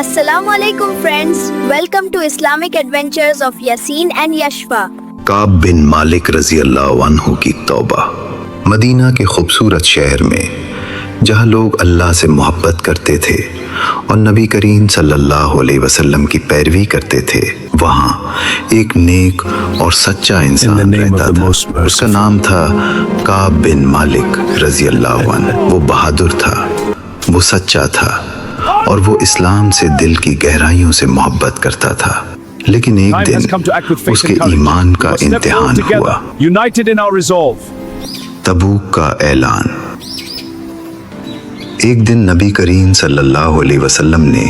Assalamu alaikum friends, welcome to Islamic Adventures of Yasin and Yashfa. काब बिन मालिक रजी अल्लाह अन्हु की तौबा। मदीना के खूबसूरत शहर में जहाँ लोग अल्लाह से मोहब्बत करते थे और नबी करीम सल्लल्लाहु अलैहि वसल्लम की पैरवी करते थे, वहाँ एक नेक और सच्चा इंसान रहता था। उसका नाम था काब बिन मालिक रजी अल्लाह अन्हु। वो बहादुर था, वो सच्चा था और वो इस्लाम से दिल की गहराइयों से मोहब्बत करता था। लेकिन एक दिन उसके ईमान का इम्तिहान हुआ। तबूक का ऐलान। एक दिन नबी करीम सल्लल्लाहु अलैहि वसल्लम ने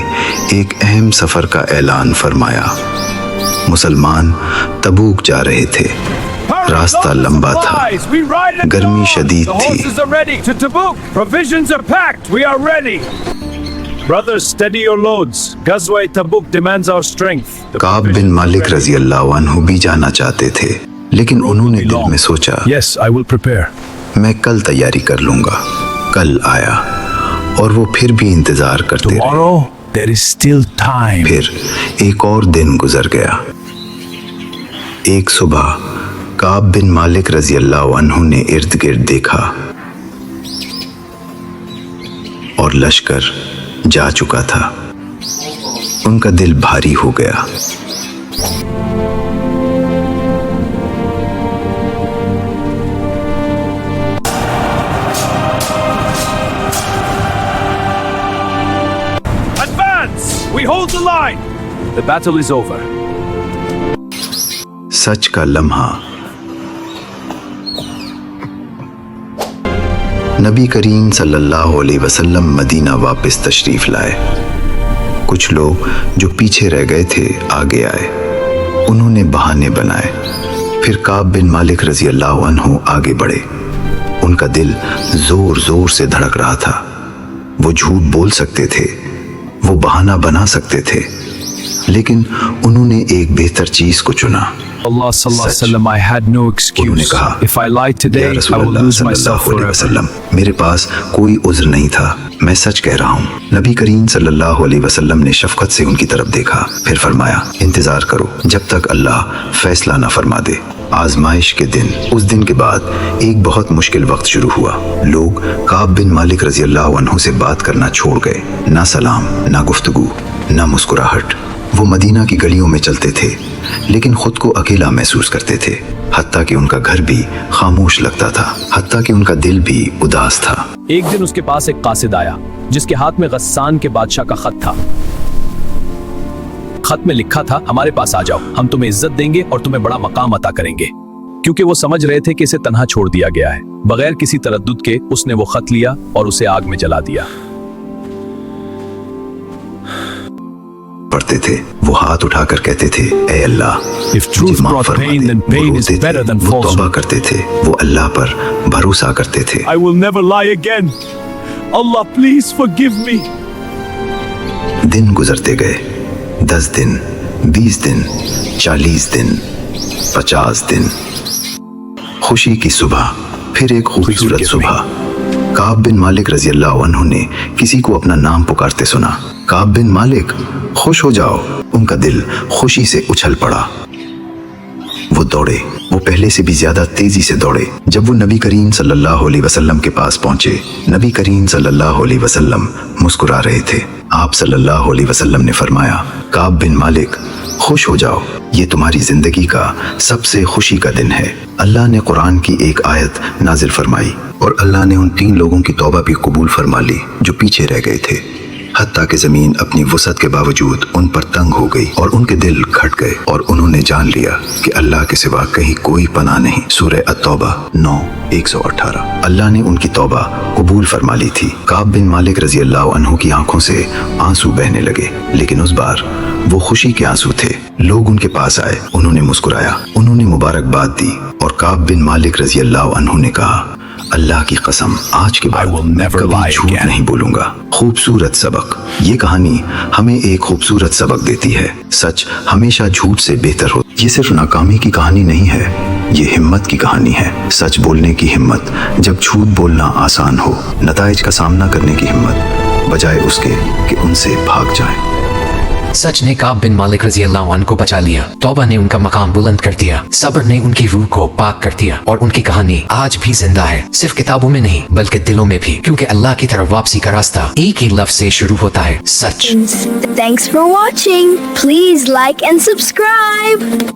एक अहम सफर का ऐलान फरमाया। मुसलमान तबूक जा रहे थे। रास्ता लंबा था, गर्मी शदीद थी। Brothers, steady your loads. Ghazwa Tabuk demands our strength. काब बिन मालिक रजी अल्लाह अन्हु भी जाना चाहते थे, लेकिन उन्होंने दिल में सोचा, Yes, I will prepare. मैं कल तैयारी कर लूंगा। कल आया और वो फिर भी इंतजार करते रहे। Tomorrow there is still time. फिर एक और दिन गुजर गया। एक सुबह काब बिन मालिक रजी अल्लाह अन्हु ने इर्द गिर्द देखा और लश्कर जा चुका था। उनका दिल भारी हो गया। Advance! We hold the line. The battle is over. सच का लम्हा। नबी करीम सल्लल्लाहु अलैहि वसल्लम मदीना वापस तशरीफ लाए। कुछ लोग जो पीछे रह गए थे आगे आए। उन्होंने बहाने बनाए। फिर काब बिन मालिक रजी अल्लाह अन्हु आगे बढ़े। उनका दिल जोर जोर से धड़क रहा था। वो झूठ बोल सकते थे, वो बहाना बना सकते थे, लेकिन उन्होंने एक बेहतर चीज को चुना। Allah sallallahu alaihi wasallam, I had no excuse. If I lie today, I will lose myself forever. मेरे पास कोई उज़्र नहीं था, मैं सच कह रहा हूँ। नबी करीम सल्लल्लाहु अलैहि वसल्लम ने शफकत से उनकी तरफ देखा, फिर फरमाया, इंतजार करो जब तक अल्लाह फैसला ना फरमा दे। आजमाइश के दिन। उस दिन के बाद एक बहुत मुश्किल वक्त शुरू हुआ। लोग काब बिन मालिक रजी अल्लाह अन्हु से बात करना छोड़ गए। ना सलाम, ना गुफ्तगू, ना मुस्कुराहट। वो मदीना की गलियों में चलते थे, लेकिन खुद को अकेला महसूस करते थे। हत्ता कि उनका घर भी खामोश लगता था, हत्ता कि उनका दिल भी उदास था। एक दिन उसके पास एक कासिद आया जिसके हाथ में गस्सान के बादशाह का खत था। खत में लिखा था, हमारे पास आ जाओ, हम तुम्हें इज्जत देंगे और तुम्हें बड़ा मकाम अता करेंगे। क्योंकि वो समझ रहे थे कि इसे तन्हा छोड़ दिया गया है। बगैर किसी तरद्दुद के उसने वो खत लिया और उसे आग में जला दिया। पढ़ते थे, वो हाथ उठाकर कहते थे, ए अल्लाह, If truth brought pain, then pain is better than वो falsehood. तौबा करते थे, वो अल्लाह पर भरोसा करते थे। I will never lie again. Allah, please forgive me. दिन गुजरते गए। 10 दिन, 20 दिन, 40 दिन, 50 दिन। खुशी की सुबह, फिर एक खूबसूरत सुबह। काब बिन मालिक रजी अल्लाह अन्हु ने किसी को अपना नाम पुकारते सुना। काब बिन मालिक, खुश हो जाओ। उनका दिल खुशी से उछल पड़ा। वो दौड़े, वो पहले से भी ज्यादा तेजी से दौड़े। जब वो नबी करीम सल्लल्लाहु अलैहि वसल्लम के पास पहुंचे, नबी करीम सल्लल्लाहु अलैहि वसल्लम मुस्कुरा रहे थे। आप सल्लल्लाहु अलैहि वसल्लम ने फरमाया, काब बिन मालिक, खुश हो जाओ, ये तुम्हारी जिंदगी का सबसे खुशी का दिन है। अल्लाह ने कुरान की एक आयत नाजिल फरमाई और अल्लाह ने उन 3 लोगों की तौबा भी कबूल फरमा ली जो पीछे रह गए थे। हत्ता कि ज़मीन अपनी वसअत के बावजूद उन पर तंग हो गई और उनके दिल घट गए और उन्होंने जान लिया कि अल्लाह के सिवा कहीं कोई पनाह नहीं। सूरह अत-तौबा 9:118। अल्लाह ने उनकी तौबा कबूल फरमा ली थी। काब बिन मालिक रजी अल्लाह अन्हु की आंखों से आंसू बहने लगे, लेकिन उस बार वो खुशी के आंसू थे। लोग उनके पास आए, उन्होंने मुस्कुराया, उन्होंने मुबारकबाद दी और काब बिन मालिक रजी अल्लाह अन्हु ने कहा, अल्लाह की कसम, आज के बाद कभी झूठ नहीं बोलूंगा। खूबसूरत सबक। ये कहानी हमें एक खूबसूरत सबक देती है। सच हमेशा झूठ से बेहतर हो। ये सिर्फ नाकामी की कहानी नहीं है, ये हिम्मत की कहानी है। सच बोलने की हिम्मत जब झूठ बोलना आसान हो, नताइज का सामना करने की हिम्मत बजाय उसके कि उनसे भाग जाए। सच ने काब बिन मालिक रजी अल्लाह अन्हु को बचा लिया, तौबा ने उनका मकाम बुलंद कर दिया, सब्र ने उनकी रूह को पाक कर दिया और उनकी कहानी आज भी जिंदा है, सिर्फ किताबों में नहीं बल्कि दिलों में भी, क्योंकि अल्लाह की तरफ वापसी का रास्ता एक ही लफ्ज से शुरू होता है, सच। Thanks for watching. Please like and subscribe.